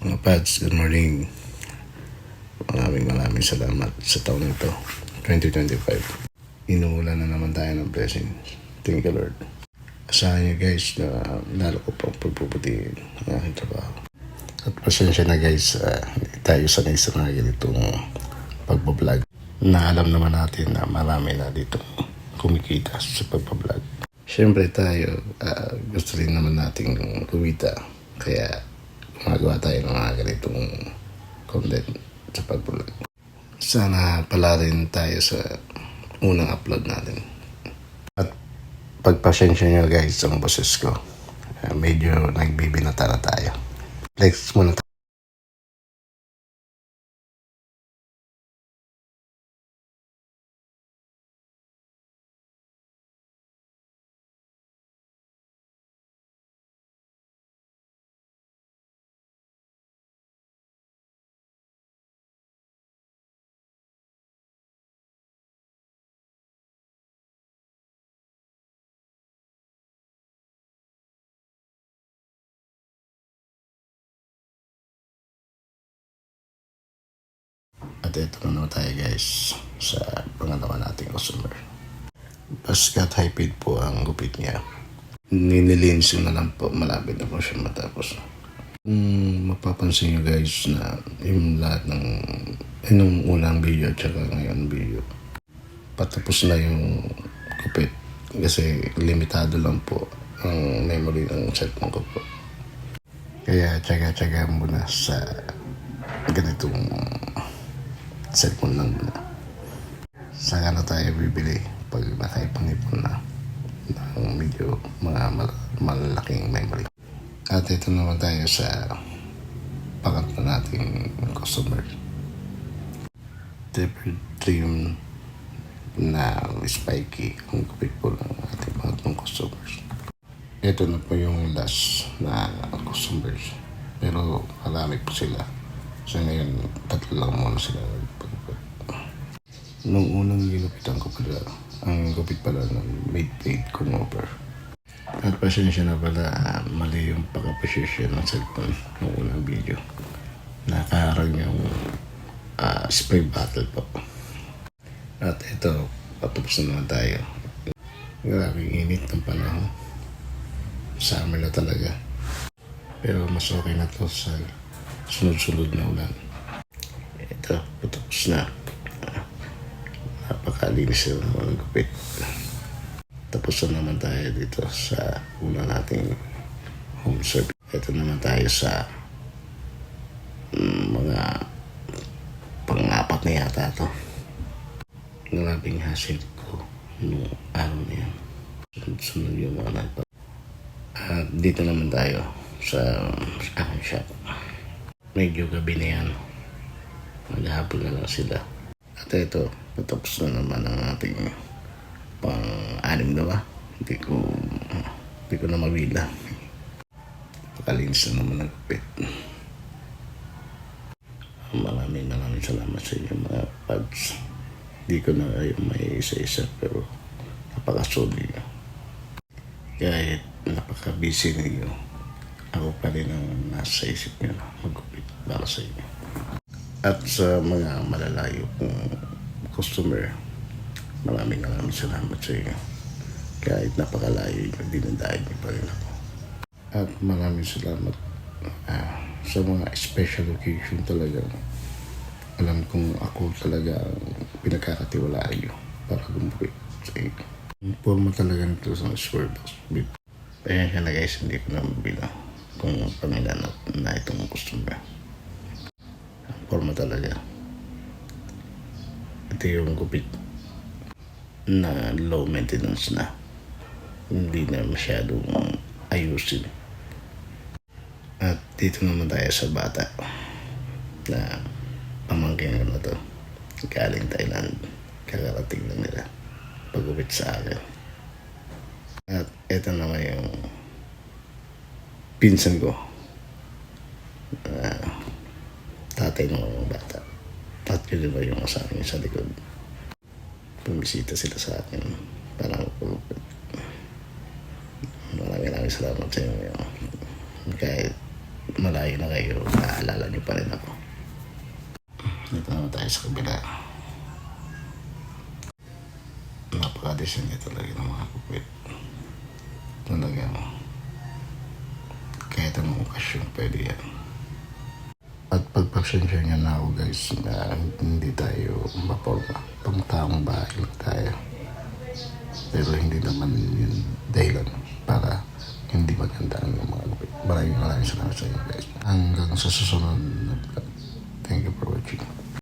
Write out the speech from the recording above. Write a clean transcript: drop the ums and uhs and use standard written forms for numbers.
Mga pads, good morning. Maraming salamat sa taon nito, 2025. Inuulan na naman tayo ng blessing. Thank you, Lord. Asahan niyo guys na lalo ko pang pagpuputihin ang aking trabaho. At pasensya na guys, hindi tayo sanay sa mga ganitong pagbablog. Na alam naman natin na marami na dito kumikita sa pagbablog. Siyempre tayo, gusto rin naman nating kumita. Kaya gumagawa tayo ng mga ganitong content sa pagbablog. Sana pala rin tayo sa unang upload natin. At pagpasensya nyo guys ang boses ko. Medyo nagbibinata na tayo. Next muna tayo. At ito na naman tayo guys sa pangalawa nating customer. Baskat high feed po ang gupit niya. Ninilinsin na lang po, malapit na po siya matapos. Mapapansin nyo guys na yung lahat ng unang video at saka ngayon video, patapos na yung gupit kasi limitado lang po ang memory ng cellphone ko po. Kaya tsaga-tsaga muna sa ganitong cellphone lang muna. Saka na tayo bibili pag nakaipon-ipon na ng medyo mga malalaking memory. At ito naman tayo sa pangatlo nating customer. Tapered trim na spiky ang gupit po ng ating pangatlong customers. Ito na po yung last na customers. Pero marami po sila. So ngayon, tatlo lang muna sila. Nung unang ginupitan ko pala, ang gupit pala ng mid-plate comb-over. At pasensya na pala, mali yung pagka-position ng cellphone ng unang video. Nakaharang yung spray bottle po. At ito, patapos na naman tayo. Grabe init ng panahon. Summer na talaga. Pero mas okay na to sa sunod-sunod na ulan. Ito, patapos na. Napakalinis na naman ang gupit. Tapos na naman tayo dito sa una nating home service. Ito naman tayo sa mga pang-apat na yata ito. Grabing hassle ko nung araw na yan. Sunod yung mga nagpa. At dito naman tayo sa aking shop. Medyo gabi na yan. Maghapon na lang sila. At ito, patapos na naman ang ating pang-anim na ba? Hindi ko na mabilang. Pakalinis na naman ang gupit. Maraming salamat sa inyo mga pads. Hindi ko na kayo may isa-isa pero napakasuli. Kahit napaka-busy ninyo, ako pa rin ang nasa isip nyo na maggupit para sa inyo. At sa mga malalayo kong customer, maraming salamat sa inyo. Kahit napakalayo nyo, dinadahin nyo pa rin ako. At maraming salamat sa mga special occasion talaga. Alam kong ako talaga ang pinagkakatiwalaan nyo para gumupit sa inyo. Ang forma talaga nito sa square box. Kaya siya na guys, hindi ko na mabilang kung pamilan na itong customer. Ang forma talaga. Ito yung gupit na low maintenance na. Hindi na masyadong ayusin. At dito naman tayo sa bata na pamangkin ko na to. Galing Thailand. Kakarating lang nila pagupit sa akin. At ito naman yung pinsan ko. Tatay ng mga bata. At yun ba yung asawa niya sa likod. Pumisita sila sa akin. Parang pagupit. Maraming salamat sa inyo. Kahit malayo na kayo, naaalala niyo pa rin ako. Dito naman tayo sa kabila. Napaka-design niya talaga ng mga kupit. Talaga, kahit anong okasyon pwede yan. At pagpasensya niyo na ako guys, na hindi tayo maporma. Pangtaong bahay lang tayo. Pero hindi naman yun dahilan para hindi maganda ang mga kupit. Maraming salamat sa inyo guys. Hanggang sa susunod